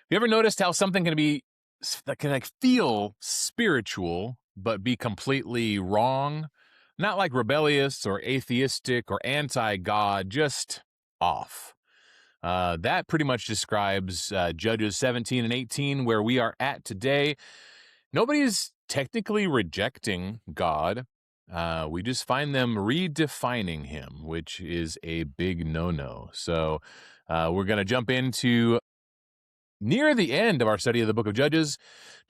You ever noticed how something can be that can like feel spiritual but be completely wrong? Not like rebellious or atheistic or anti-God, just off. That pretty much describes Judges 17 and 18, where we are at today. Nobody's technically rejecting God. We just find them redefining him, which is a big no-no. So we're going to jump into near the end of our study of the book of Judges,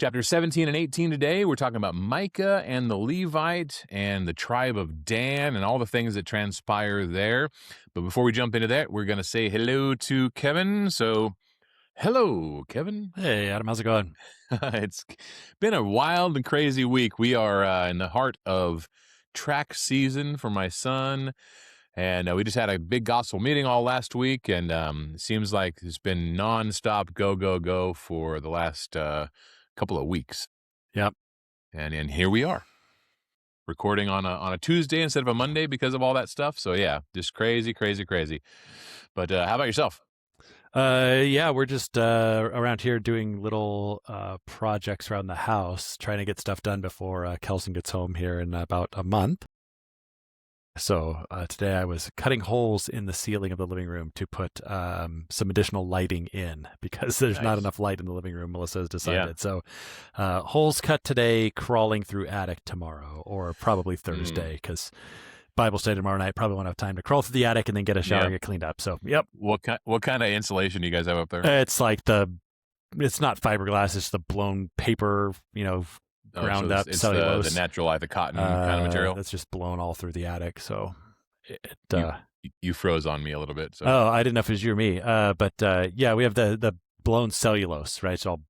chapters 17 and 18 today. We're talking about Micah and the Levite and the tribe of Dan and all the things that transpire there. But before we jump into that, we're going to say hello to Kevin. So, hello, Kevin. Hey, Adam, how's it going? It's been a wild and crazy week. We are in the heart of track season for my son. And we just had a big gospel meeting all last week, and it seems like it's been nonstop go, go, go for the last couple of weeks. Yep. And here we are, recording on a Tuesday instead of a Monday because of all that stuff. So, yeah, just crazy, crazy, crazy. But how about yourself? Yeah, we're just around here doing little projects around the house, trying to get stuff done before Kelson gets home here in about a month. So today I was cutting holes in the ceiling of the living room to put some additional lighting in because there's not enough light in the living room, Melissa has decided. Yeah. So holes cut today, crawling through attic tomorrow, or probably Thursday, because Bible study tomorrow night, probably won't have time to crawl through the attic and then get a shower and get cleaned up. So, yep. What kind of insulation do you guys have up there? It's like it's not fiberglass, it's the blown paper, ground up it's cellulose. The natural, the cotton kind of material. It's just blown all through the attic. So you froze on me a little bit. So. Oh, I didn't know if it was you or me. But yeah, we have the blown cellulose, right? It's all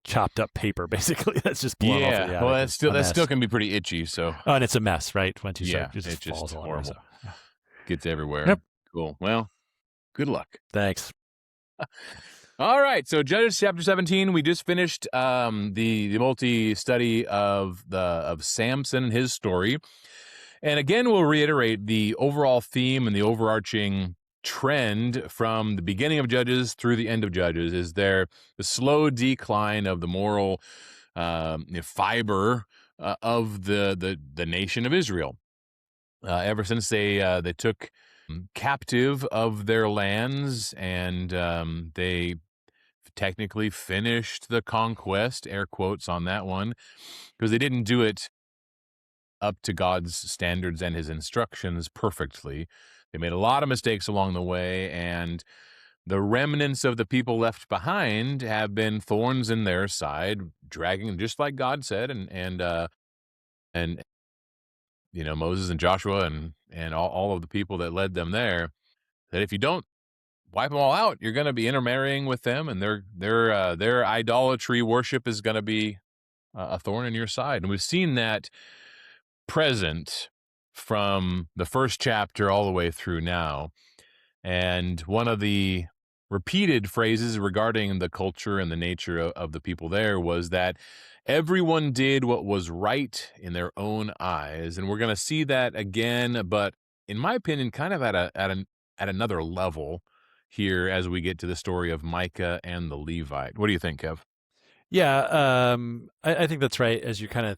chopped up paper, basically. That's just blown off of the attic. Well, that still can be pretty itchy. So and it's a mess, right? Once you start, it just falls horrible. So. Gets everywhere. Yep. Cool. Well, good luck. Thanks. All right, so Judges chapter 17, we just finished the multi-study of Samson and his story. And again, we'll reiterate the overall theme and the overarching trend from the beginning of Judges through the end of Judges is the slow decline of the moral fiber of the nation of Israel. Ever since they took captive of their lands and they technically finished the conquest, air quotes on that one, because they didn't do it up to God's standards and his instructions perfectly. They made a lot of mistakes along the way, and the remnants of the people left behind have been thorns in their side, dragging, just like God said, and Moses and Joshua and all of the people that led them there, that if you don't wipe them all out, you're going to be intermarrying with them, and their idolatry worship is going to be a thorn in your side. And we've seen that present from the first chapter all the way through now. And one of the repeated phrases regarding the culture and the nature of the people there was that everyone did what was right in their own eyes. And we're going to see that again, but in my opinion, kind of at another level here as we get to the story of Micah and the Levite. What do you think, Kev? Yeah, I think that's right. As you're kind of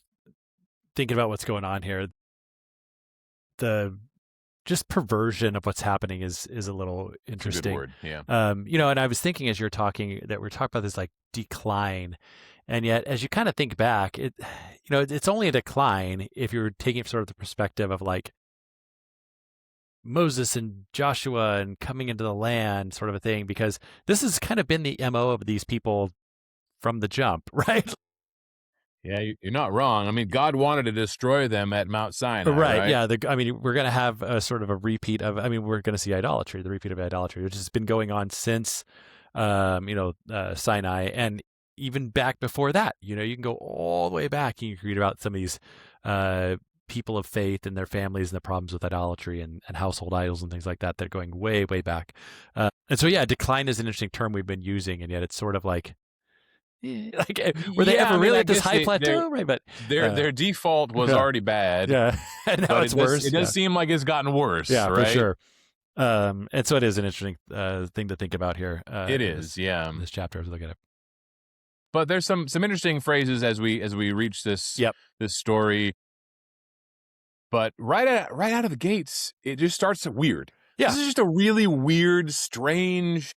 thinking about what's going on here, the just perversion of what's happening is a little interesting. Good word. Yeah. And I was thinking as you're talking that we're talking about this like decline, and yet as you kind of think back, it's only a decline if you're taking it sort of the perspective of like Moses and Joshua and coming into the land sort of a thing, because this has kind of been the MO of these people from the jump, right? Yeah, you're not wrong. I mean, God wanted to destroy them at Mount Sinai, right? Yeah, we're going to have a sort of a repeat of, we're going to see idolatry, the repeat of idolatry, which has been going on since, Sinai, and even back before that. You can go all the way back and you can read about some of these people of faith and their families and the problems with idolatry and household idols and things like that. They're going way, way back. And so, decline is an interesting term we've been using, and yet it's sort of like, were they ever really at this high plateau? Right, but their default was already bad. Yeah, and now it's worse. It does seem like it's gotten worse. Yeah, right? for sure. And so it is an interesting thing to think about here. It is, yeah. In this chapter as we look at it. But there's some interesting phrases as we reach this Yep. this story. But right out of the gates, it just starts weird. Yeah. This is just a really weird, strange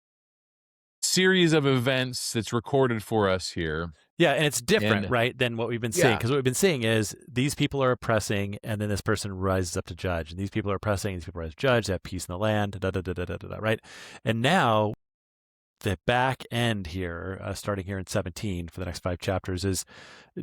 series of events that's recorded for us here. Yeah, and it's different, And- right, than what we've been seeing. Yeah. Because what we've been seeing is these people are oppressing, and then this person rises up to judge. And these people are oppressing, these people rise to judge. They have peace in the land, right? And now the back end here, starting here in 17 for the next 5 chapters, is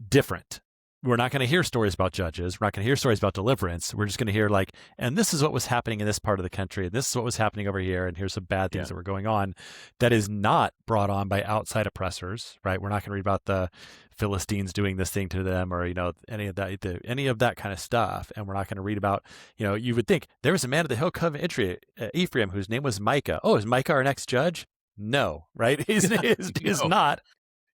different. We're not going to hear stories about judges. We're not going to hear stories about deliverance. We're just going to hear like, and this is what was happening in this part of the country. And this is what was happening over here. And here's some bad things that were going on that is not brought on by outside oppressors, right? We're not going to read about the Philistines doing this thing to them or, any of that kind of stuff. And we're not going to read about, you would think there was a man of the hill of Ephraim whose name was Micah. Oh, is Micah our next judge? No, right? He's not.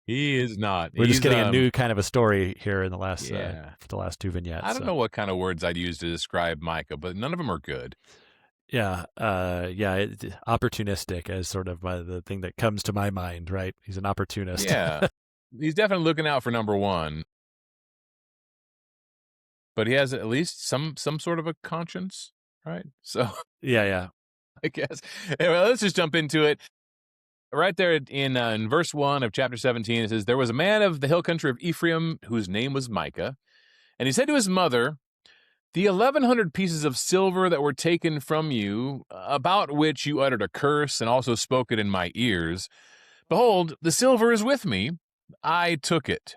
He is not. We're just getting a new kind of a story here in the last for the last 2 vignettes. I don't know what kind of words I'd use to describe Micah, but none of them are good. Yeah, opportunistic as sort of the thing that comes to my mind, right? He's an opportunist. Yeah, he's definitely looking out for number one, but he has at least some sort of a conscience, right? So yeah. I guess. Anyway, let's just jump into it. Right there in verse 1 of chapter 17, it says, "There was a man of the hill country of Ephraim whose name was Micah, and he said to his mother, 'The 1,100 pieces of silver that were taken from you, about which you uttered a curse and also spoke it in my ears, behold, the silver is with me. I took it.'"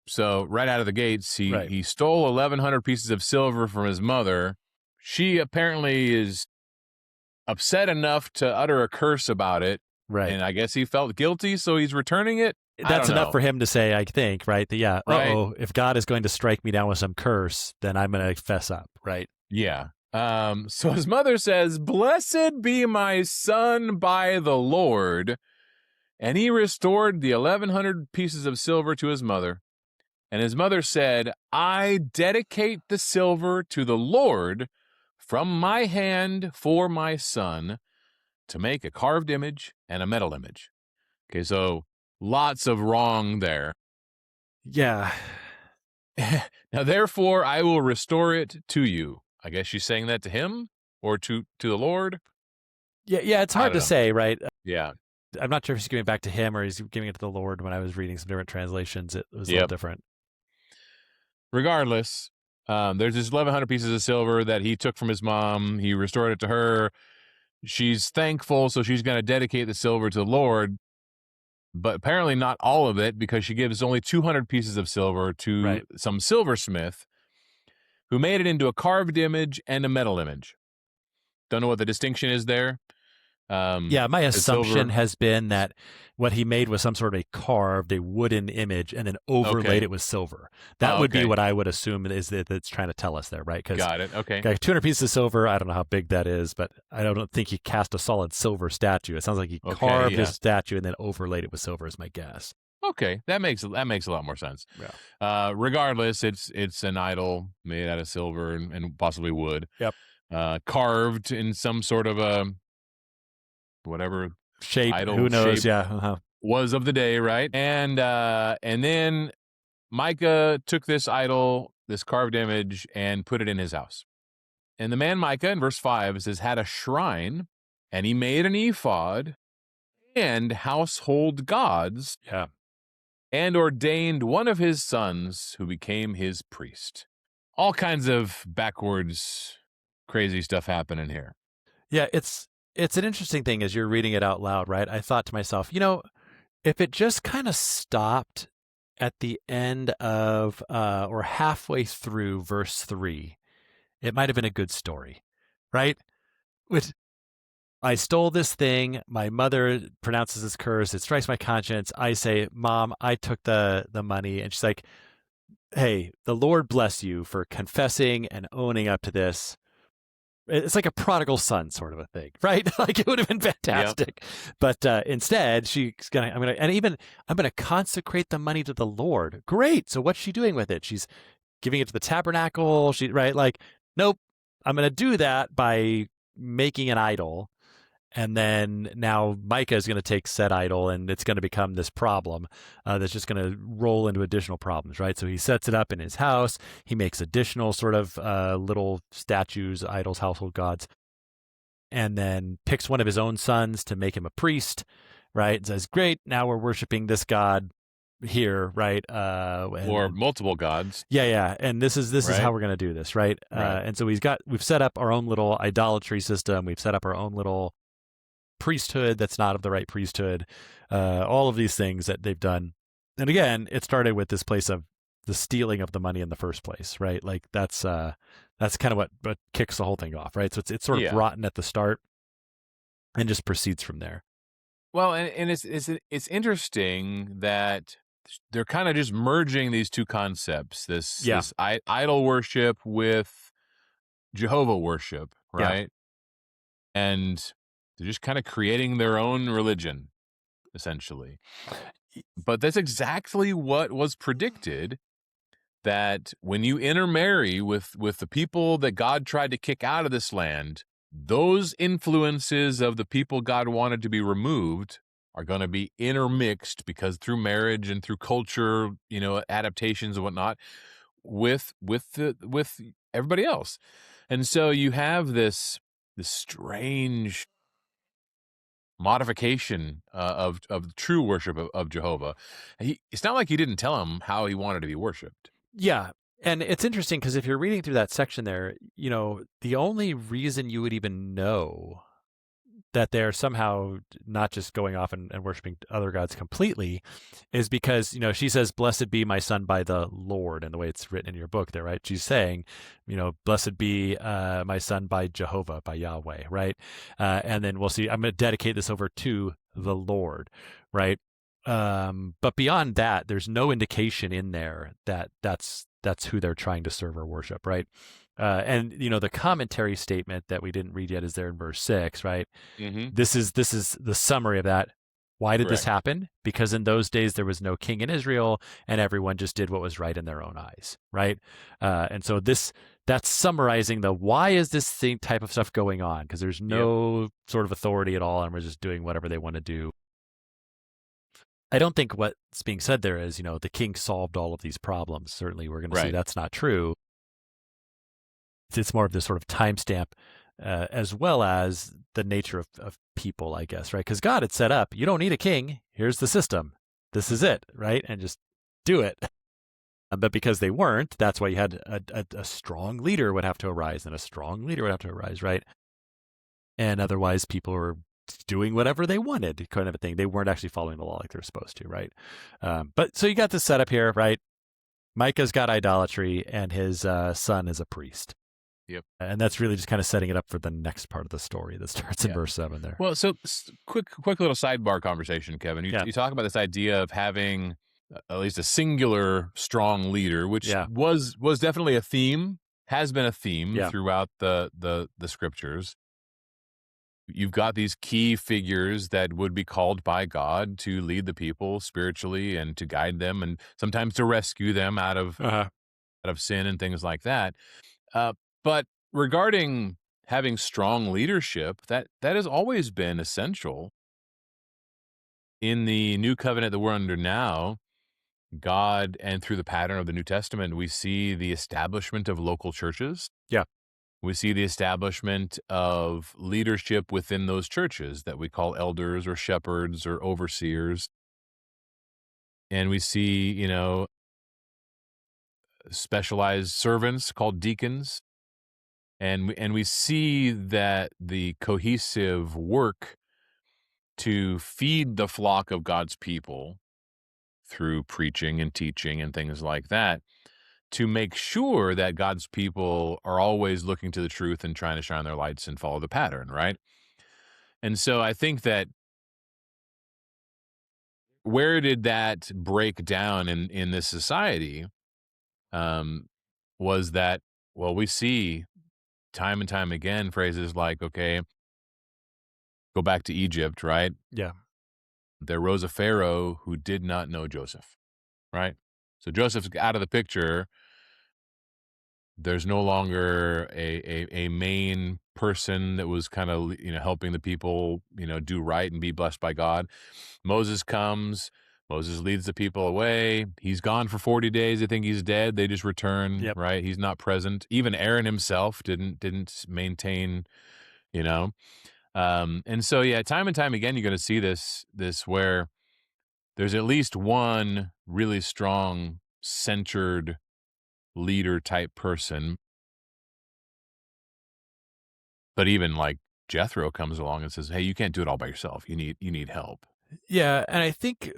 So right out of the gates, he stole 1,100 pieces of silver from his mother. She apparently is upset enough to utter a curse about it. Right. And I guess he felt guilty, so he's returning it. That's enough for him to say, I think, right? That, Right. if God is going to strike me down with some curse, then I'm going to fess up, right? Yeah. So his mother says, "Blessed be my son by the Lord." And he restored the 1,100 pieces of silver to his mother. And his mother said, "I dedicate the silver to the Lord from my hand for my son, to make a carved image and a metal image." Okay, so lots of wrong there. Yeah. Now, therefore, I will restore it to you. I guess she's saying that to him or to the Lord. Yeah, it's hard to say, right? Yeah. I'm not sure if he's giving it back to him or he's giving it to the Lord. When I was reading some different translations, it was a little different. Regardless, there's this 1,100 pieces of silver that he took from his mom. He restored it to her. She's thankful, so she's going to dedicate the silver to the Lord, but apparently not all of it, because she gives only 200 pieces of silver to some silversmith who made it into a carved image and a metal image. Don't know what the distinction is there. My assumption has been that what he made was some sort of a carved, a wooden image, and then overlaid it with silver. That would be what I would assume is that it's trying to tell us there, right? Got it. Okay. 200 pieces of silver. I don't know how big that is, but I don't think he cast a solid silver statue. It sounds like he carved his statue and then overlaid it with silver, is my guess. Okay, that makes a lot more sense. Yeah. Regardless, it's an idol made out of silver and possibly wood. Yep. Carved in some sort of a whatever shape, idol who knows? Shape was of the day, right? And then Micah took this idol, this carved image, and put it in his house. And the man Micah, in verse 5, says, had a shrine, and he made an ephod and household gods. Yeah. And ordained one of his sons who became his priest. All kinds of backwards, crazy stuff happening here. Yeah, it's an interesting thing as you're reading it out loud, right? I thought to myself, if it just kind of stopped at the end of or halfway through verse 3, it might have been a good story, right? With I stole this thing. My mother pronounces this curse. It strikes my conscience. I say, "Mom, I took the money." And she's like, "Hey, the Lord bless you for confessing and owning up to this." It's like a prodigal son sort of a thing, right? Like it would have been fantastic. Yep. But instead, I'm gonna consecrate the money to the Lord. Great. So what's she doing with it? She's giving it to the tabernacle. Nope. I'm gonna do that by making an idol. And then now Micah is going to take said idol, and it's going to become this problem that's just going to roll into additional problems, right? So he sets it up in his house. He makes additional sort of little statues, idols, household gods, and then picks one of his own sons to make him a priest, right? And says, "Great, now we're worshiping this god here, right?" Or multiple gods, yeah, and this is right? how we're going to do this, right? Right. And so we've set up our own little idolatry system. We've set up our own little priesthood that's not of the right priesthood, all of these things that they've done. And again, it started with this place of the stealing of the money in the first place, right? Like that's kind of what kicks the whole thing off, right? So it's sort of Yeah. rotten at the start and just proceeds from there. Well, and it's interesting that they're kind of just merging these two concepts, Yeah. this idol worship with Jehovah worship, Yeah. right? And they're just kind of creating their own religion, essentially. But that's exactly what was predicted, that when you intermarry with the people that God tried to kick out of this land, those influences of the people God wanted to be removed are going to be intermixed, because through marriage and through culture, adaptations and whatnot, with everybody else. And so you have this strange modification of true worship of Jehovah. It's not like he didn't tell him how he wanted to be worshipped. Yeah. And it's interesting because if you're reading through that section there, the only reason you would even know that they're somehow not just going off and worshiping other gods completely is because, she says, "Blessed be my son by the Lord," and the way it's written in your book there, right? She's saying, "Blessed be my son by Jehovah, by Yahweh," right? And then we'll see, I'm going to dedicate this over to the Lord, right? But beyond that, there's no indication in there that that's who they're trying to serve or worship, right? And the commentary statement that we didn't read yet is there in verse 6, right? Mm-hmm. This is the summary of that. Why did this Correct. happen? Because in those days there was no king in Israel, and everyone just did what was right in their own eyes, right? And so that's summarizing the why is this type of stuff going on? Because there's no sort of authority at all, and we're just doing whatever they want to do. I don't think what's being said there is, the king solved all of these problems. Certainly, we're going to see Right. that's not true. It's more of this sort of timestamp, as well as the nature of people, I guess, right? Because God had set up, you don't need a king. Here's the system. This is it, right? And just do it. But because they weren't, that's why you had a strong leader would have to arise, and a strong leader would have to arise, right? And otherwise, people were doing whatever they wanted, kind of a thing. They weren't actually following the law like they're supposed to, right? But so you got this setup here, right? Micah's got idolatry, and his son is a priest. Yep. And that's really just kind of setting it up for the next part of the story that starts in verse 7 there. Well, so quick little sidebar conversation, Kevin. You talk about this idea of having at least a singular strong leader, which was definitely a theme, has been a theme throughout the scriptures. You've got these key figures that would be called by God to lead the people spiritually and to guide them, and sometimes to rescue them out of sin and things like that. But regarding having strong leadership, that has always been essential. In the new covenant that we're under now, God, and through the pattern of the New Testament, we see the establishment of local churches. Yeah. We see the establishment of leadership within those churches that we call elders or shepherds or overseers. And we see, specialized servants called deacons. And we see that the cohesive work to feed the flock of God's people through preaching and teaching and things like that, to make sure that God's people are always looking to the truth and trying to shine their lights and follow the pattern, right? And so I think that where did that break down in this society, was that, well, we see time and time again phrases like, okay, go back to Egypt, right? Yeah. There rose a Pharaoh who did not know Joseph, right? So Joseph's out of the picture. There's no longer a main person that was kind of, helping the people, do right and be blessed by God. Moses comes. Moses leads the people away. He's gone for 40 days. They think he's dead. They just return, Yep. right? He's not present. Even Aaron himself didn't maintain, you know. And so yeah, time and time again, you're going to see this where there's at least one really strong, centered leader type person. But even like Jethro comes along and says, "Hey, you can't do it all by yourself. You need help." Yeah, and I think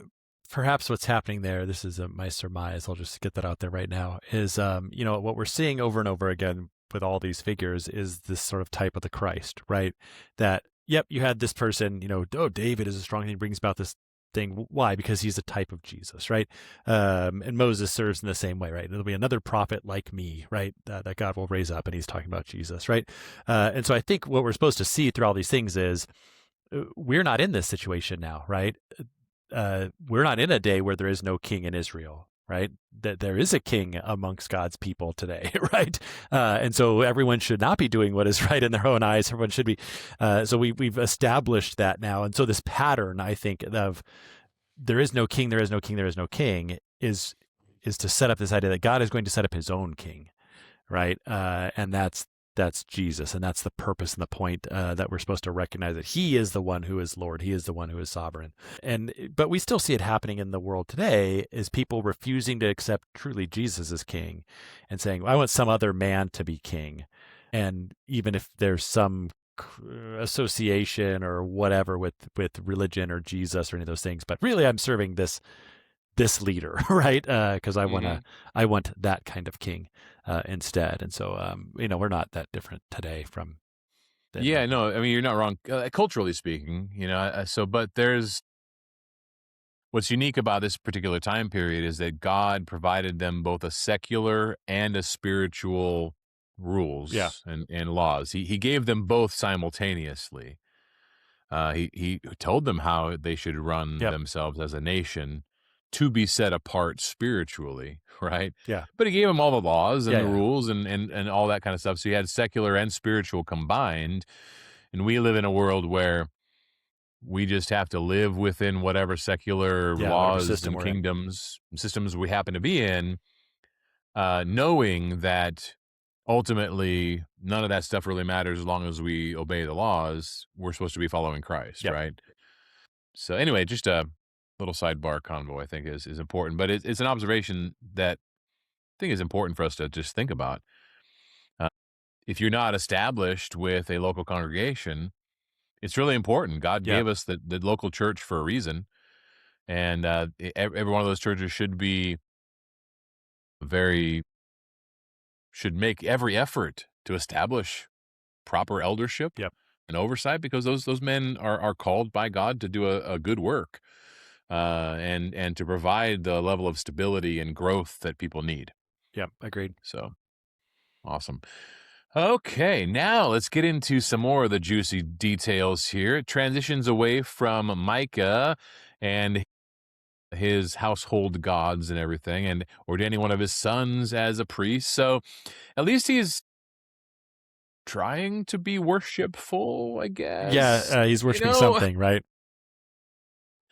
perhaps what's happening there, this is my surmise, I'll just get that out there right now, is what we're seeing over and over again with all these figures is this sort of type of the Christ, right? That, yep, you had this person, David is a strong, he brings about this thing. Why? Because he's a type of Jesus, right? And Moses serves in the same way, right? There'll be another prophet like me, right? That God will raise up, and he's talking about Jesus, right? And so I think what we're supposed to see through all these things is we're not in this situation now, right? We're not in a day where there is no king in Israel, right? That there is a king amongst God's people today, right? And so everyone should not be doing what is right in their own eyes. Everyone should be. So we've established that now, and so this pattern, I think, of there is no king, there is no king, there is no king, is to set up this idea that God is going to set up His own king, right? And that's Jesus, and that's the purpose and the point that we're supposed to recognize that He is the one who is Lord, He is the one who is sovereign. But we still see it happening in the world today, is people refusing to accept truly Jesus as king, and saying, "I want some other man to be king," and even if there's some association or whatever with religion or Jesus or any of those things, but really I'm serving this leader, right? Because I want that kind of king instead. And so, we're not that different today from then. Yeah, no, I mean, you're not wrong, culturally speaking, but there's what's unique about this particular time period is that God provided them both a secular and a spiritual rules Yeah. and laws. He gave them both simultaneously. He told them how they should run Yep. themselves as a nation to be set apart spiritually, right? Yeah. But he gave them all the laws and Yeah, the yeah. rules and all that kind of stuff. So you had secular and spiritual combined. And we live in a world where we just have to live within whatever secular Yeah, whatever laws system and we're in. kingdoms, systems we happen to be in, knowing that ultimately none of that stuff really matters as long as we obey the laws. We're supposed to be following Christ, Yep. right? So anyway, just a little sidebar convo I think is important, but it's an observation that I think is important for us to just think about. If you're not established with a local congregation, it's really important. God Yeah. gave us the local church for a reason, and every one of those churches should make every effort to establish proper eldership Yep. and oversight, because those men are called by God to do a good work, and to provide the level of stability and growth that people need. Yep. Agreed. So awesome. Okay, now let's get into some more of the juicy details here. It transitions away from Micah and his household gods and everything, and ordaining one of his sons as a priest. So at least he's trying to be worshipful, I guess. Yeah. He's worshiping something, right?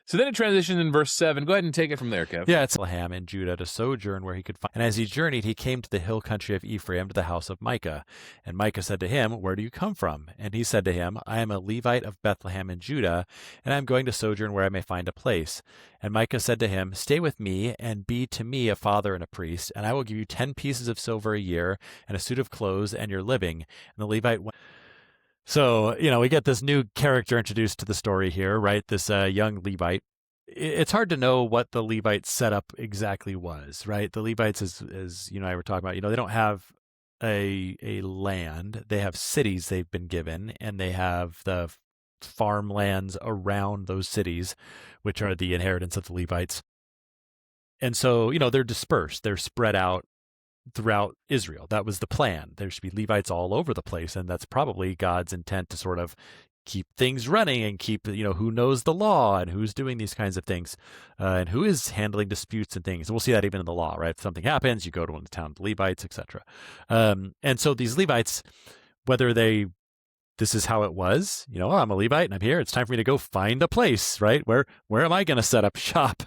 So then it transitions in verse 7. Go ahead and take it from there, Kev. Yeah, it's Bethlehem in Judah to sojourn where he could find. And as he journeyed, he came to the hill country of Ephraim to the house of Micah. And Micah said to him, "Where do you come from?" And he said to him, "I am a Levite of Bethlehem in Judah, and I am going to sojourn where I may find a place." And Micah said to him, "Stay with me, and be to me a father and a priest, and I will give you 10 pieces of silver a year, and a suit of clothes, and your living." And the Levite went. So, we get this new character introduced to the story here, right? This young Levite. It's hard to know what the Levite setup exactly was, right? The Levites, as you and I were talking about, they don't have a land. They have cities they've been given, and they have the farmlands around those cities, which are the inheritance of the Levites. And so, they're dispersed. They're spread out throughout Israel. That was the plan. There should be Levites all over the place, and that's probably God's intent to sort of keep things running and keep, who knows the law and who's doing these kinds of things, and who is handling disputes and things. And we'll see that even in the law, right? If something happens, you go to one of the town Levites, etc. And so these Levites, whether this is how it was, I'm a Levite and I'm here. It's time for me to go find a place, right? Where am I going to set up shop?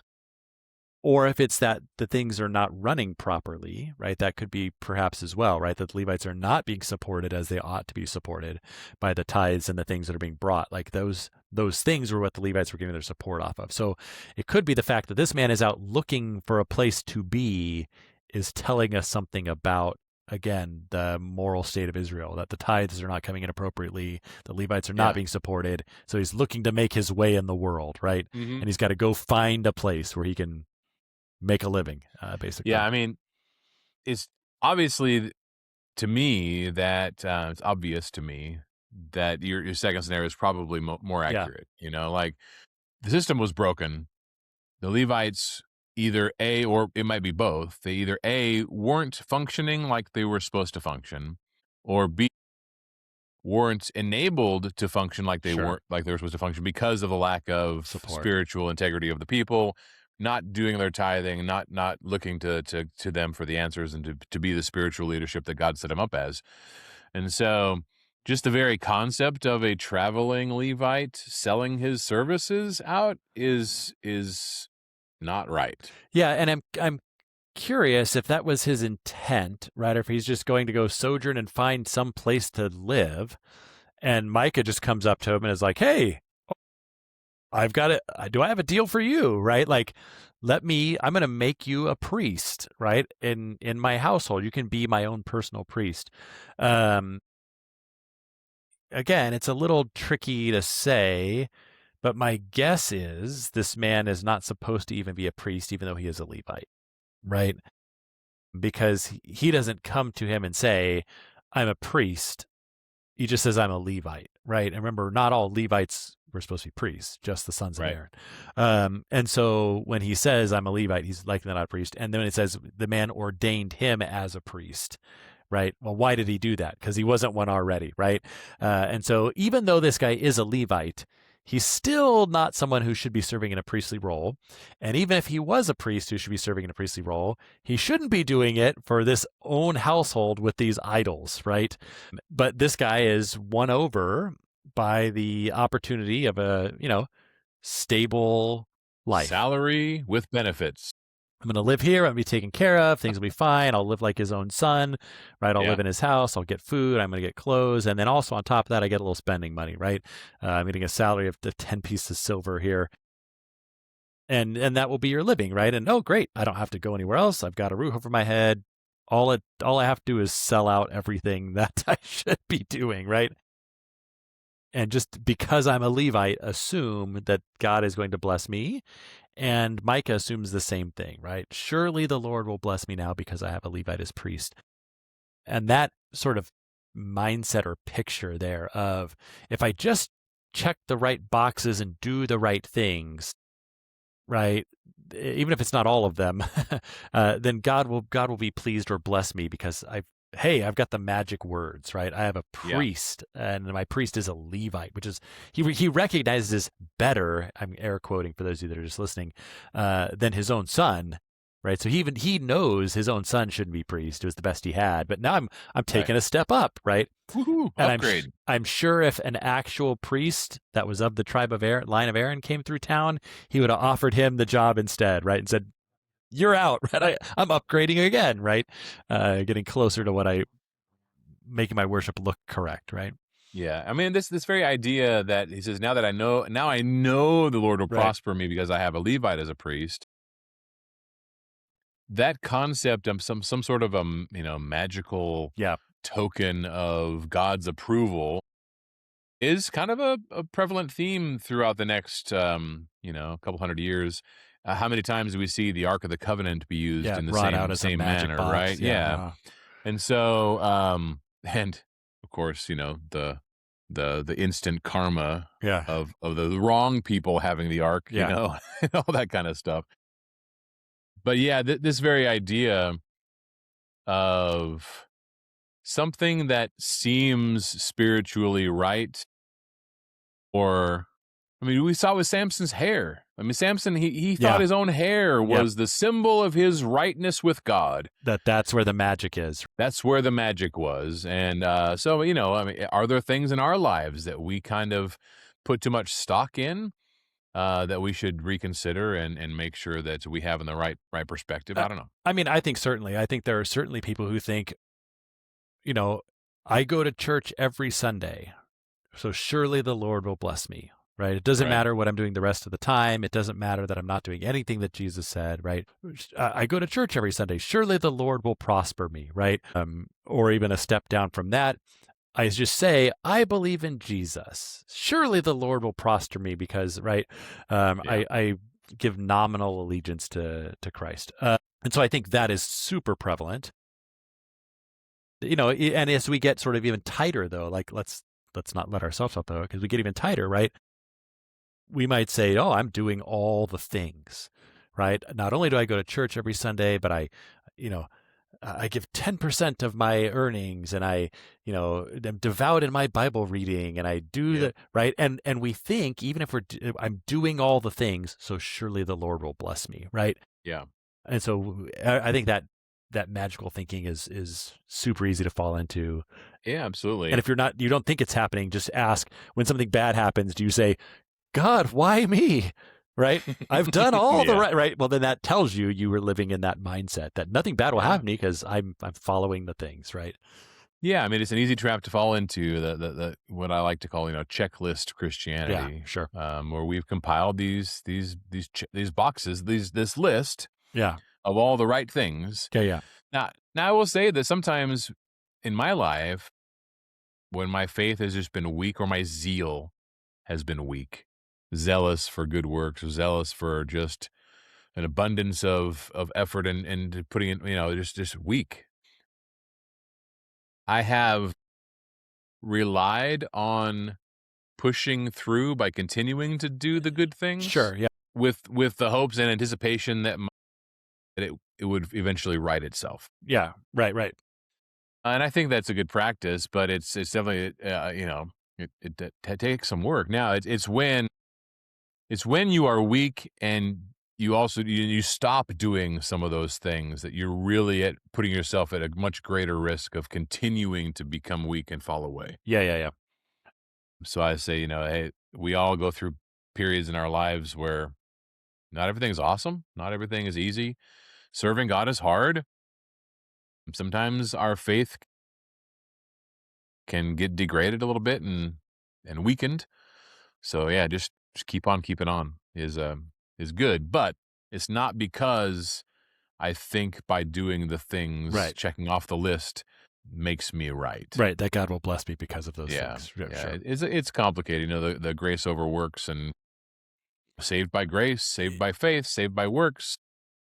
Or if it's that the things are not running properly, right? That could be perhaps as well, right? That the Levites are not being supported as they ought to be supported by the tithes and the things that are being brought. Like those things were what the Levites were giving their support off of. So it could be the fact that this man is out looking for a place to be is telling us something about, again, the moral state of Israel, that the tithes are not coming in appropriately, the Levites are not being supported. So he's looking to make his way in the world, right? Mm-hmm. And he's got to go find a place where he can make a living, basically. Yeah, I mean, it's obviously to me that it's obvious to me that your second scenario is probably more accurate. Like the system was broken. The Levites either A, or it might be both. They either A, weren't functioning like they were supposed to function, or B, weren't enabled to function like they were supposed to function because of the lack of spiritual integrity of the people, not doing their tithing, not looking to them for the answers and to be the spiritual leadership that God set them up as. And so just the very concept of a traveling Levite selling his services out is not right. Yeah, and I'm curious if that was his intent, right? Or if he's just going to go sojourn and find some place to live. And Micah just comes up to him and is like, "Hey, I've got it. Do I have a deal for you?" Right? Like, I'm going to make you a priest, right? In my household, you can be my own personal priest. Again, it's a little tricky to say, but my guess is this man is not supposed to even be a priest, even though he is a Levite, right? Because he doesn't come to him and say, "I'm a priest." He just says, "I'm a Levite," right? And remember, not all Levites were supposed to be priests, just the sons of Aaron. And so when he says, "I'm a Levite," he's likely not a priest. And then it says the man ordained him as a priest, right? Well, why did he do that? Because he wasn't one already, right? And so even though this guy is a Levite, he's still not someone who should be serving in a priestly role. And even if he was a priest who should be serving in a priestly role, he shouldn't be doing it for this own household with these idols, right? But this guy is won over by the opportunity of a, stable life. Salary with benefits. I'm going to live here. I'm going to be taken care of. Things will be fine. I'll live like his own son, right? I'll live in his house. I'll get food. I'm going to get clothes. And then also on top of that, I get a little spending money, right? I'm getting a salary of the 10 pieces of silver here. And that will be your living, right? And oh, great. I don't have to go anywhere else. I've got a roof over my head. All I have to do is sell out everything that I should be doing, right? And just because I'm a Levite, assume that God is going to bless me. And Micah assumes the same thing, right? Surely the Lord will bless me now because I have a Levite as priest. And that sort of mindset or picture there of if I just check the right boxes and do the right things, right? Even if it's not all of them, then God will be pleased or bless me because I've got the magic words, right? I have a priest, and my priest is a Levite, which is he recognizes better. I'm air quoting for those of you that are just listening, than his own son, right? So he knows his own son shouldn't be priest. It was the best he had, but now I'm taking a step up, right? Woo-hoo, and upgrade. I'm sure if an actual priest that was of the tribe of Aaron, line of Aaron, came through town, he would have offered him the job instead, right? And said, "You're out," right? I'm upgrading again, right? Getting closer to making my worship look correct, right? Yeah, I mean this very idea that he says now I know the Lord will prosper me because I have a Levite as a priest. That concept of some sort of magical token of God's approval is kind of a prevalent theme throughout the next couple hundred years. How many times do we see the Ark of the Covenant be used in the same manner, box, right? Yeah. And so and of course, the instant karma of the wrong people having the Ark, and all that kind of stuff. But yeah, this very idea of something that seems spiritually right Or, I mean, we saw with Samson's hair. I mean, Samson, he Yeah. thought his own hair was the symbol of his rightness with God. That's where the magic is. That's where the magic was. And so, you know, I mean, are there things in our lives that we kind of put too much stock in that we should reconsider and make sure that we have in the right perspective? I don't know. I mean, I think certainly. I think there are certainly people who think, you know, I go to church every Sunday, so surely the Lord will bless me, right? It doesn't Right. matter what I'm doing the rest of the time. It doesn't matter that I'm not doing anything that Jesus said, right? I go to church every Sunday. Surely the Lord will prosper me, right? Or even a step down from that, I just say, I believe in Jesus. Surely the Lord will prosper me because, right? I give nominal allegiance to Christ. And so I think that is super prevalent. You know, and as we get sort of even tighter, though, like let's not let ourselves up, though, because we get even tighter, right? We might say, oh, I'm doing all the things, right? Not only do I go to church every Sunday, but I give 10% of my earnings, and I, am devout in my Bible reading, and I do the right. And we think, even if I'm doing all the things, so surely the Lord will bless me, right? Yeah. And so I think that magical thinking is super easy to fall into. Yeah, absolutely. And if you don't think it's happening, just ask, when something bad happens, do you say, God, why me? Right? I've done all the right. Well, then that tells you were living in that mindset that nothing bad will happen to me because I'm following the things, right? Yeah, I mean, it's an easy trap to fall into, the what I like to call, checklist Christianity. Yeah, sure. Where we've compiled these boxes, this list of all the right things. Okay, yeah. Now I will say that sometimes in my life, when my faith has just been weak or my zeal has been weak, zealous for good works, zealous for just an abundance of effort and putting in, just weak. I have relied on pushing through by continuing to do the good things. Sure, yeah. With the hopes and anticipation that it would eventually right itself. Yeah, right. And I think that's a good practice, but it's definitely it takes some work. Now it's when you are weak and you also you stop doing some of those things that you're really putting yourself at a much greater risk of continuing to become weak and fall away. Yeah. So I say, hey, we all go through periods in our lives where not everything is awesome, not everything is easy. Serving God is hard. Sometimes our faith can get degraded a little bit and weakened. So yeah, just keep on keeping on is good, but it's not because I think by doing the things, checking off the list makes me right. Right, that God will bless me because of those things. Yeah, sure. It's complicated. The grace over works and saved by grace, saved by faith, saved by works.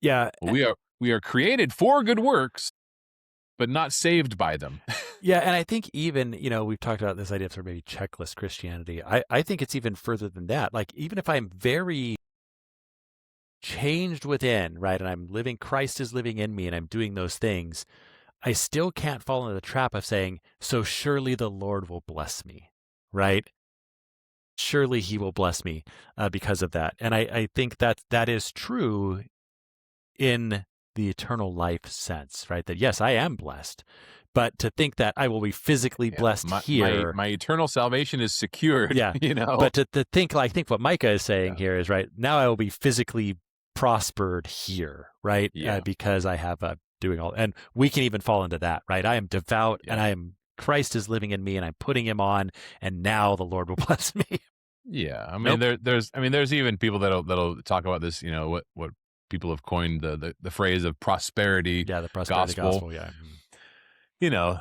Yeah, we are created for good works, but not saved by them. Yeah, and I think even, we've talked about this idea of sort of maybe checklist Christianity. I think it's even further than that. Like, even if I'm very changed within, right, and I'm living, Christ is living in me, and I'm doing those things, I still can't fall into the trap of saying, so surely the Lord will bless me, right? Surely he will bless me because of that. And I think that is true in the eternal life sense, right? That yes, I am blessed. But to think that I will be physically blessed here, my eternal salvation is secured. Yeah, But to think, I think what Micah is saying here is right now I will be physically prospered here, right? Yeah. Because I have doing all, and we can even fall into that, right? I am devout, and Christ is living in me, and I'm putting Him on, and now the Lord will bless me. Yeah, I mean, there's even people that'll talk about this. What people have coined the phrase of prosperity. Yeah, the prosperity gospel. Yeah.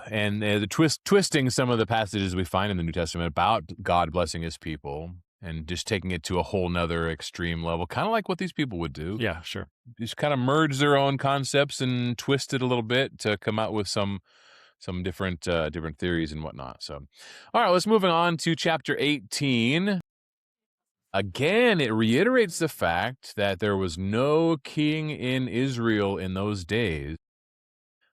And the twisting some of the passages we find in the New Testament about God blessing His people and just taking it to a whole nother extreme level, kind of like what these people would do. Yeah, sure. Just kind of merge their own concepts and twist it a little bit to come out with some different theories and whatnot. So, all right, let's move on to chapter 18. Again, it reiterates the fact that there was no king in Israel in those days.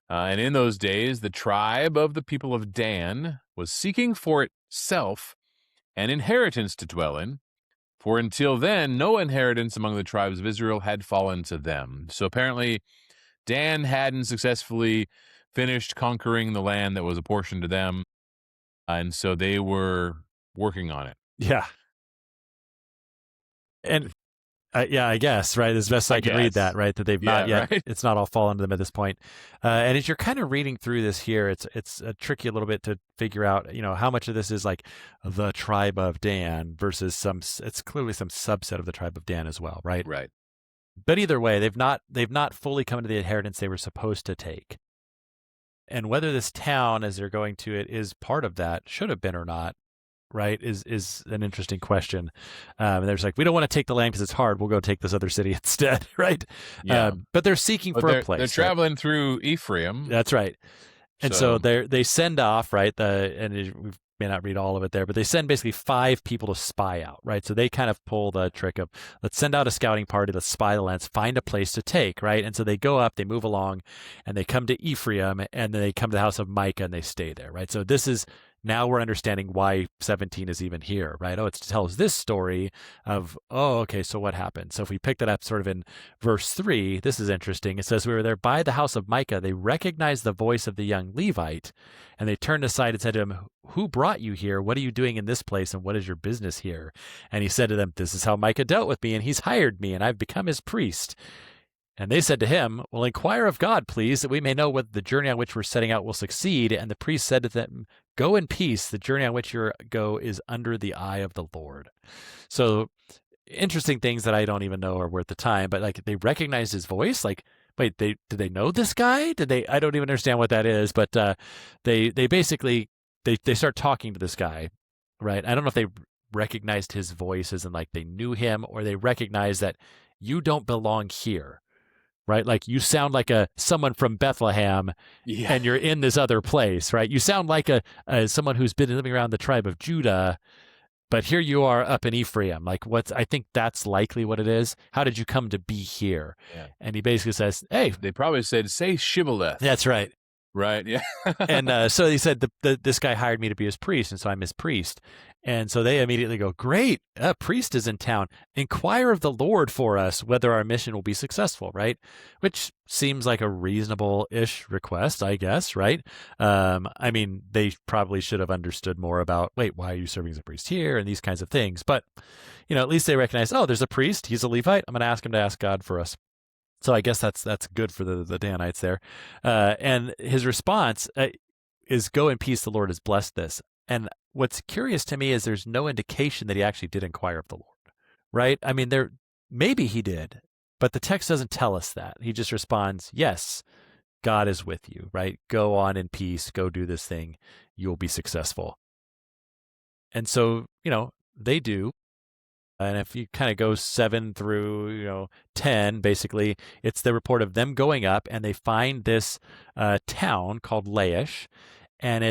And in those days, the tribe of the people of Dan was seeking for itself an inheritance to dwell in, for until then no inheritance among the tribes of Israel had fallen to them. So apparently Dan hadn't successfully finished conquering the land that was apportioned to them, and so they were working on it. Yeah. And yeah, I guess, right, as best I can read that, right, that they've not yet, right? it's not all fallen to them at this point. And as you're kind of reading through this here, it's tricky a little bit to figure out, how much of this is like the tribe of Dan versus it's clearly some subset of the tribe of Dan as well, right? Right. But either way, they've not fully come to the inheritance they were supposed to take. And whether this town, as they're going to it, is part of that, should have been or not, right, is an interesting question. And they're just like, we don't want to take the land because it's hard. We'll go take this other city instead, right? Yeah. But they're seeking for a place. They're traveling through Ephraim. That's right. And so they send off, right? We may not read all of it there, but they send basically 5 people to spy out, right? So they kind of pull the trick of, let's send out a scouting party, let's spy the lands, find a place to take, right? And so they go up, they move along, and they come to Ephraim, and then they come to the house of Micah, and they stay there, right? So this is, now we're understanding why 17 is even here, right? Oh, it's to tell us this story of, okay, so what happened? So if we pick that up sort of in verse 3, this is interesting. It says, we were there by the house of Micah. They recognized the voice of the young Levite, and they turned aside and said to him, who brought you here? What are you doing in this place, and what is your business here? And he said to them, this is how Micah dealt with me, and he's hired me, and I've become his priest. And they said to him, well, inquire of God, please, that we may know whether the journey on which we're setting out will succeed. And the priest said to them, go in peace. The journey on which you go is under the eye of the Lord. So interesting things that I don't even know are worth the time, but like they recognized his voice. Like, wait, did they know this guy? I don't even understand what that is, but they basically, they start talking to this guy, right? I don't know if they recognized his voice as in like they knew him, or they recognized that you don't belong here. Right? Like you sound like someone from Bethlehem, and you're in this other place, right? You sound like someone who's been living around the tribe of Judah, but here you are up in Ephraim. Like I think that's likely what it is. How did you come to be here? Yeah. And he basically says, hey. They probably said, say Shibboleth. That's right. Right, yeah. And so he said, this guy hired me to be his priest, and so I'm his priest. And so they immediately go, great, a priest is in town. Inquire of the Lord for us whether our mission will be successful, right? Which seems like a reasonable-ish request, I guess, right? I mean, they probably should have understood more about, wait, why are you serving as a priest here, and these kinds of things. But, at least they recognize, oh, there's a priest, he's a Levite, I'm going to ask him to ask God for us. So I guess that's good for the Danites there. And his response is, go in peace, the Lord has blessed this. And what's curious to me is there's no indication that he actually did inquire of the Lord, right? I mean, maybe he did, but the text doesn't tell us that. He just responds, yes, God is with you, right? Go on in peace, go do this thing, you'll be successful. And so, they do. And if you kind of go 7 through 10, basically, it's the report of them going up, and they find this town called Laish, and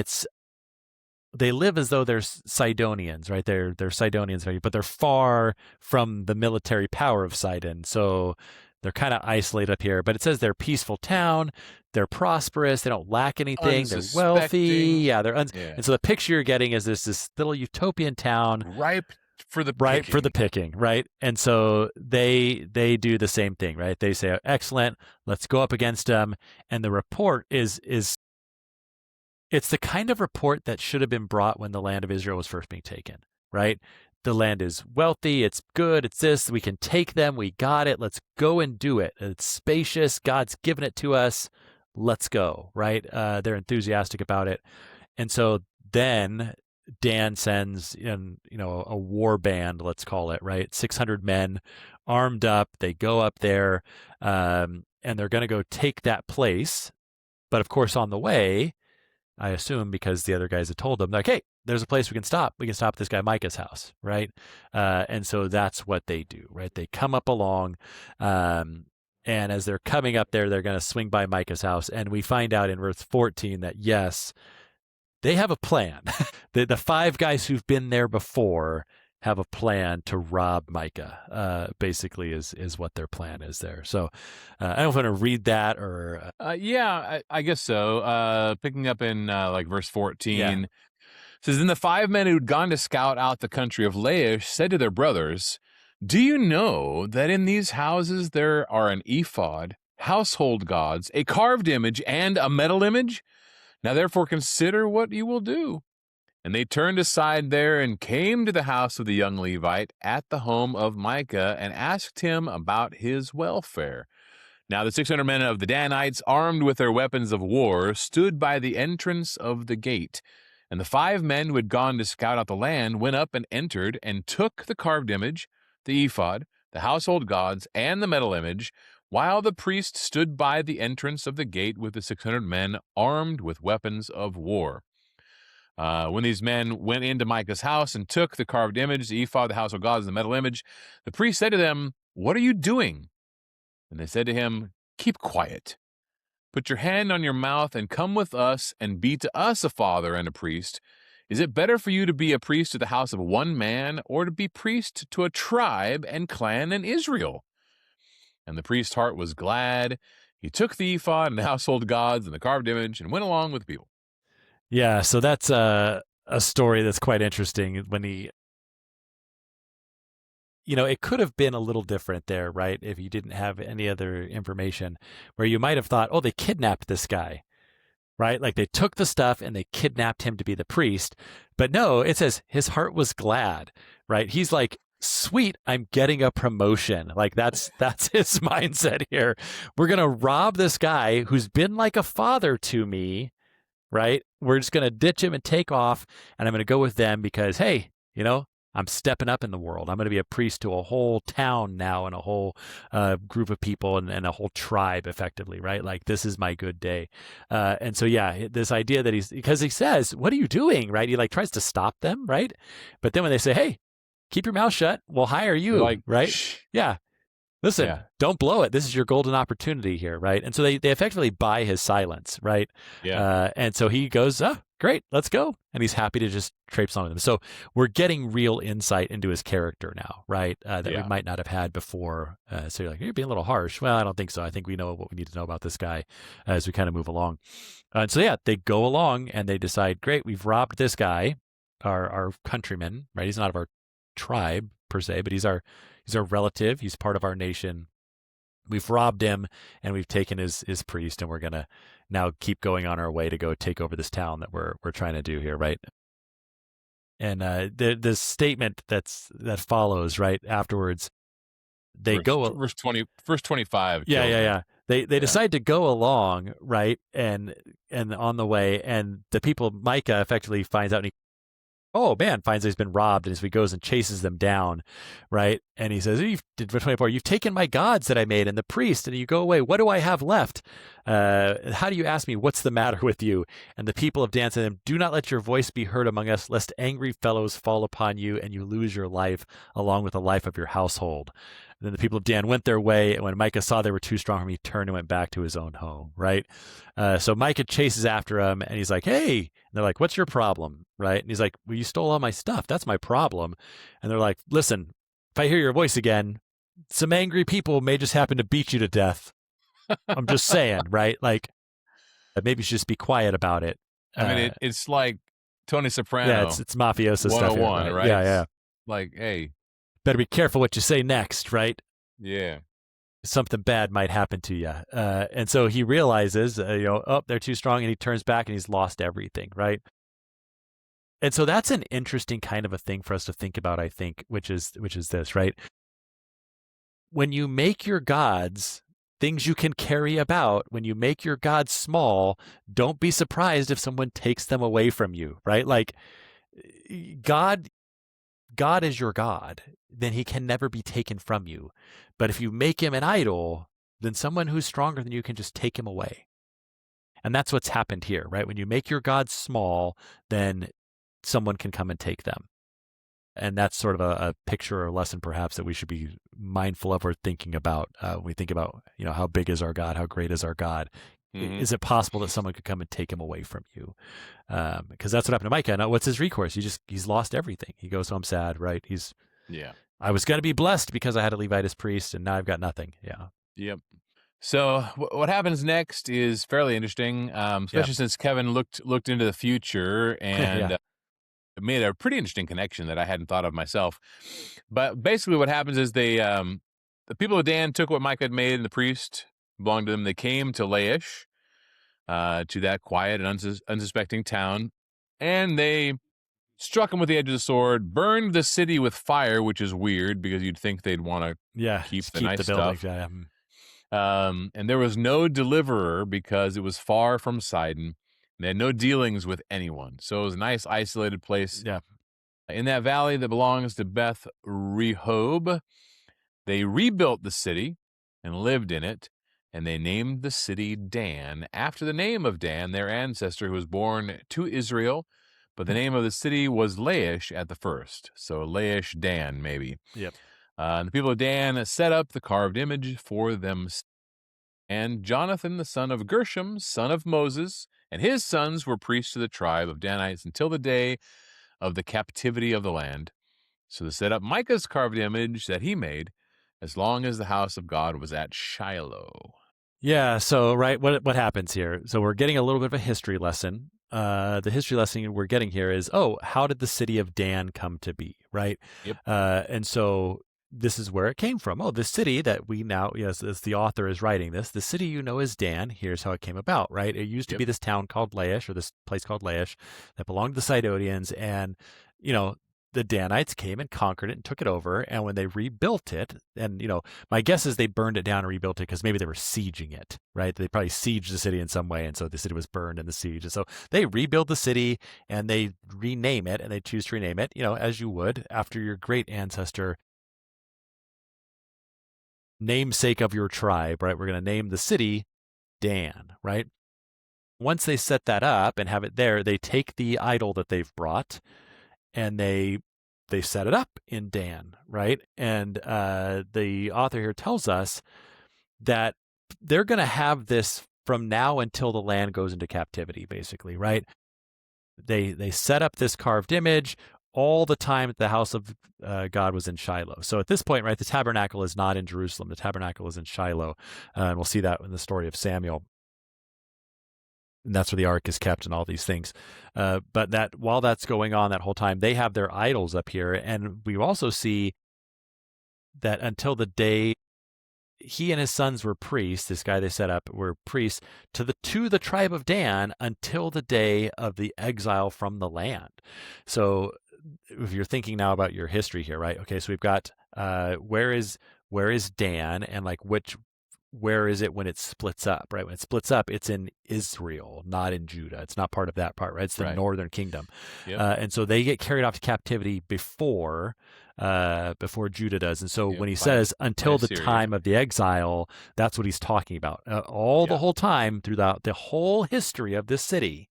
they live as though they're Sidonians, right? They're Sidonians, but they're far from the military power of Sidon, so they're kind of isolated up here. But it says they're a peaceful town, they're prosperous, they don't lack anything, they're wealthy, yeah, and so the picture you're getting is this little utopian town, ripe for the picking, right? And so they do the same thing, right? They say, excellent, let's go up against them. And the report is it's the kind of report that should have been brought when the land of Israel was first being taken, right? The land is wealthy, it's good, it's this, we can take them, we got it, let's go and do it. It's spacious, God's given it to us, let's go, right? They're enthusiastic about it. And so then Dan sends in, a war band, let's call it, right? 600 men armed up. They go up there, and they're going to go take that place. But of course, on the way, I assume because the other guys had told them, like, hey, there's a place we can stop. We can stop at this guy Micah's house, right? And so that's what they do, right? They come up along, and as they're coming up there, they're going to swing by Micah's house. And we find out in verse 14 that, yes, they have a plan. The 5 guys who've been there before have a plan to rob Micah, basically is what their plan is there. So I don't know if I want to read that or... I guess so. Picking up in like verse 14. Yeah. says, then the 5 men who had gone to scout out the country of Laish said to their brothers, do you know that in these houses there are an ephod, household gods, a carved image, and a metal image? Now therefore consider what you will do. And they turned aside there and came to the house of the young Levite at the home of Micah and asked him about his welfare. Now the 600 men of the Danites, armed with their weapons of war, stood by the entrance of the gate. And the 5 men who had gone to scout out the land went up and entered and took the carved image, the ephod, the household gods, and the metal image, while the priest stood by the entrance of the gate with the 600 men armed with weapons of war. When these men went into Micah's house and took the carved image, the ephod, the household gods, and the metal image, the priest said to them, what are you doing? And they said to him, keep quiet. Put your hand on your mouth and come with us and be to us a father and a priest. Is it better for you to be a priest to the house of one man or to be priest to a tribe and clan in Israel? And the priest's heart was glad. He took the ephod and the household gods and the carved image and went along with the people. Yeah, so that's a story that's quite interesting when he, it could have been a little different there, right? If you didn't have any other information where you might have thought, oh, they kidnapped this guy, right? Like they took the stuff and they kidnapped him to be the priest. But no, it says his heart was glad, right? He's like, sweet, I'm getting a promotion. Like that's his mindset here. We're going to rob this guy who's been like a father to me, right? We're just going to ditch him and take off, and I'm going to go with them because, hey, I'm stepping up in the world. I'm going to be a priest to a whole town now and a whole group of people and a whole tribe, effectively, right? Like this is my good day. And so, yeah, this idea that because he says, what are you doing, right? He like tries to stop them, right? But then when they say, hey, keep your mouth shut, we'll hire you, like, right? Shh. Yeah. Listen, don't blow it. This is your golden opportunity here, right? And so they effectively buy his silence, right? Yeah. And so he goes, oh, great, let's go. And he's happy to just traipse on with them. So we're getting real insight into his character now, right? That we might not have had before. So you're like, you're being a little harsh. Well, I don't think so. I think we know what we need to know about this guy as we kind of move along. And so, yeah, they go along and they decide, great, we've robbed this guy, our countryman, right? He's not of our tribe per se, but he's our relative. He's part of our nation. We've robbed him and we've taken his priest, and we're going to now keep going on our way to go take over this town that we're trying to do here, right? And the statement that follows right afterwards, they verse 25. Yeah. They decide to go along, right? And on the way, and the people, Micah effectively finds out, and finds that he's been robbed, and so he goes and chases them down, right? And he says, verse 24, you've taken my gods that I made and the priest, and you go away. What do I have left? How do you ask me, what's the matter with you? And the people of Dan said to him, do not let your voice be heard among us, lest angry fellows fall upon you and you lose your life along with the life of your household. And then the people of Dan went their way, and when Micah saw they were too strong for him, he turned and went back to his own home, right? So Micah chases after him, and he's like, hey, and they're like, what's your problem, right? And he's like, well, you stole all my stuff. That's my problem. And they're like, listen, if I hear your voice again, some angry people may just happen to beat you to death. I'm just saying, right? Like, maybe you should just be quiet about it. I mean, it's like Tony Soprano. Yeah, it's mafioso stuff here, 101, right? Yeah. Like, hey. Better be careful what you say next, right? Yeah. Something bad might happen to you. And so he realizes, they're too strong, and he turns back and he's lost everything, right? And so that's an interesting kind of a thing for us to think about, I think, which is this, right? When you make your gods things you can carry about, when you make your gods small, don't be surprised if someone takes them away from you, right? Like God is your God, then he can never be taken from you. But if you make him an idol, then someone who's stronger than you can just take him away. And that's what's happened here, right? When you make your gods small, then someone can come and take them. And that's sort of a picture or lesson perhaps that we should be mindful of or thinking about. When we think about, how big is our God? How great is our God? Mm-hmm. Is it possible that someone could come and take him away from you? Because that's what happened to Micah. Now, what's his recourse? He's lost everything. He goes home sad, right? I was going to be blessed because I had a Levite as priest, and now I've got nothing. Yeah. Yep. So what happens next is fairly interesting, especially since Kevin looked into the future, and made a pretty interesting connection that I hadn't thought of myself. But basically what happens is the people of Dan took what Micah had made, and the priest belonged to them. They came to Laish, to that quiet and unsuspecting town, and they struck him with the edge of the sword, burned the city with fire, which is weird because you'd think they'd want to keep the nice building. stuff. And there was no deliverer because it was far from Sidon. They had no dealings with anyone. So it was a nice isolated place. Yeah. In that valley that belongs to Beth Rehob, they rebuilt the city and lived in it, and they named the city Dan after the name of Dan, their ancestor who was born to Israel. But the name of the city was Laish at the first. So Laish Dan, maybe. Yep. And the people of Dan set up the carved image for them. And Jonathan, the son of Gershom, son of Moses, and his sons were priests to the tribe of Danites until the day of the captivity of the land. So they set up Micah's carved image that he made as long as the house of God was at Shiloh. Yeah, so what happens here? So we're getting a little bit of a history lesson. The history lesson we're getting here is, how did the city of Dan come to be, right? Yep. And so this is where it came from. Oh, the city that we now, as the author is writing this, the city you know as Dan, here's how it came about, right? It used to be this town called Laish, or this place called Laish, that belonged to the Sidonians, and, the Danites came and conquered it and took it over. And when they rebuilt it, and, my guess is they burned it down and rebuilt it because maybe they were sieging it, right? They probably sieged the city in some way. And so the city was burned in the siege. And so they rebuild the city and they rename it, and they choose to rename it, as you would after your great ancestor, namesake of your tribe, right? We're going to name the city Dan, right? Once they set that up and have it there, they take the idol that they've brought and they set it up in Dan, right? And the author here tells us that they're going to have this from now until the land goes into captivity, basically, right? They set up this carved image all the time the house of God was in Shiloh. So at this point, right, the tabernacle is not in Jerusalem. The tabernacle is in Shiloh. And we'll see that in the story of Samuel. And that's where the ark is kept and all these things. But that while that's going on that whole time, they have their idols up here. And we also see that until the day he and his sons were priests, this guy they set up were priests to the tribe of Dan until the day of the exile from the land. So if you're thinking now about your history here, right? Okay, so we've got where is Dan, and where is it when it splits up, right? When it splits up, it's in Israel, not in Judah. It's not part of that part, right? It's the northern kingdom. Yep. And so they get carried off to captivity before Judah does. And so when he says until the time of the exile, that's what he's talking about. The whole time throughout the whole history of this city,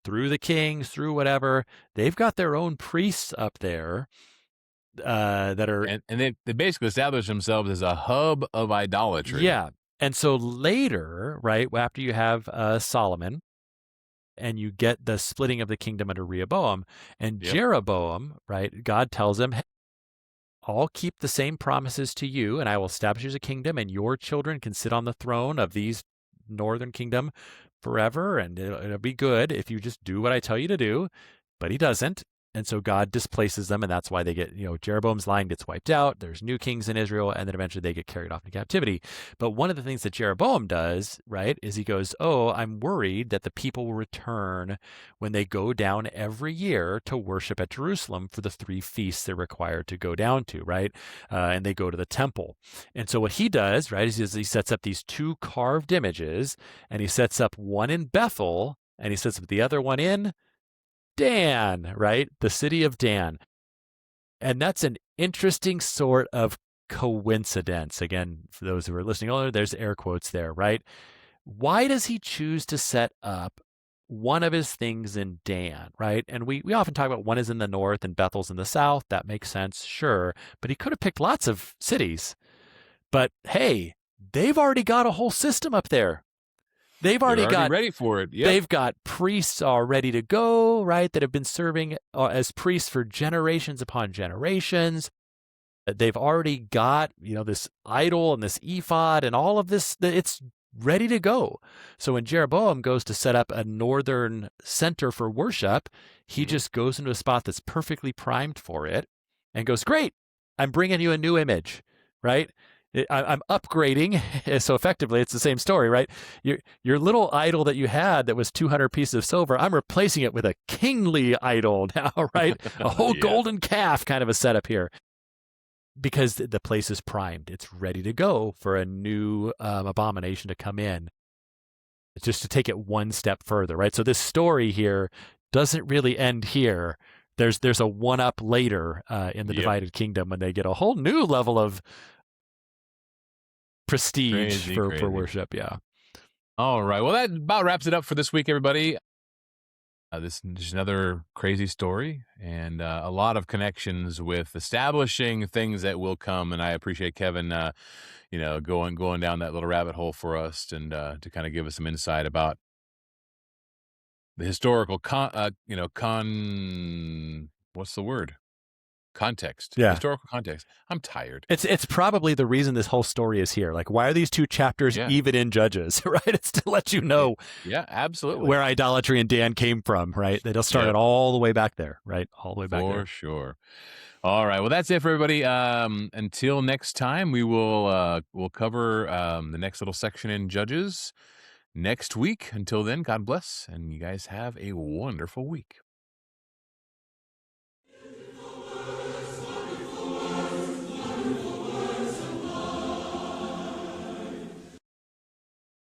through the kings, through whatever, they've got their own priests up there that are... And they basically establish themselves as a hub of idolatry. Yeah. And so later, right, after you have Solomon, and you get the splitting of the kingdom under Rehoboam, and Jeroboam, right, God tells him, hey, I'll keep the same promises to you, and I will establish you as a kingdom, and your children can sit on the throne of these northern kingdom forever, and it'll be good if you just do what I tell you to do. But he doesn't. And so God displaces them, and that's why they get, Jeroboam's line gets wiped out. There's new kings in Israel, and then eventually they get carried off into captivity. But one of the things that Jeroboam does, right, is he goes, I'm worried that the people will return when they go down every year to worship at Jerusalem for the 3 feasts they're required to go down to, right? And they go to the temple. And so what he does, right, is he sets up these 2 carved images, and he sets up one in Bethel, and he sets up the other one in Dan, right? The city of Dan. And that's an interesting sort of coincidence. Again, for those who are listening earlier, there's air quotes there, right? Why does he choose to set up one of his things in Dan, right? And we often talk about one is in the north and Bethel's in the south. That makes sense, sure. But he could have picked lots of cities. But hey, they've already got a whole system up there. They've already got ready for it. Yep. They've got priests all ready to go, right? That have been serving as priests for generations upon generations. They've already got, this idol and this ephod and all of this. It's ready to go. So when Jeroboam goes to set up a northern center for worship, he just goes into a spot that's perfectly primed for it and goes, great, I'm bringing you a new image, right? I'm upgrading. So effectively, it's the same story, right? Your little idol that you had that was 200 pieces of silver, I'm replacing it with a kingly idol now, right? A whole golden calf kind of a setup here. Because the place is primed. It's ready to go for a new abomination to come in. It's just to take it one step further, right? So this story here doesn't really end here. There's a one-up later in the divided kingdom when they get a whole new level of prestige for worship. Yeah. All right. Well, that about wraps it up for this week, everybody. This is another crazy story and a lot of connections with establishing things that will come. And I appreciate Kevin, going down that little rabbit hole for us and to kind of give us some insight about the historical what's the word? Context. Yeah. Historical context. I'm tired. It's probably the reason this whole story is here. Like, why are these two chapters even in Judges, right? It's to let you know absolutely where idolatry and Dan came from, right? They'll start it all the way back there, right? All the way back there. For sure. All right. Well, that's it for everybody. Until next time, we'll cover the next little section in Judges next week. Until then, God bless, and you guys have a wonderful week.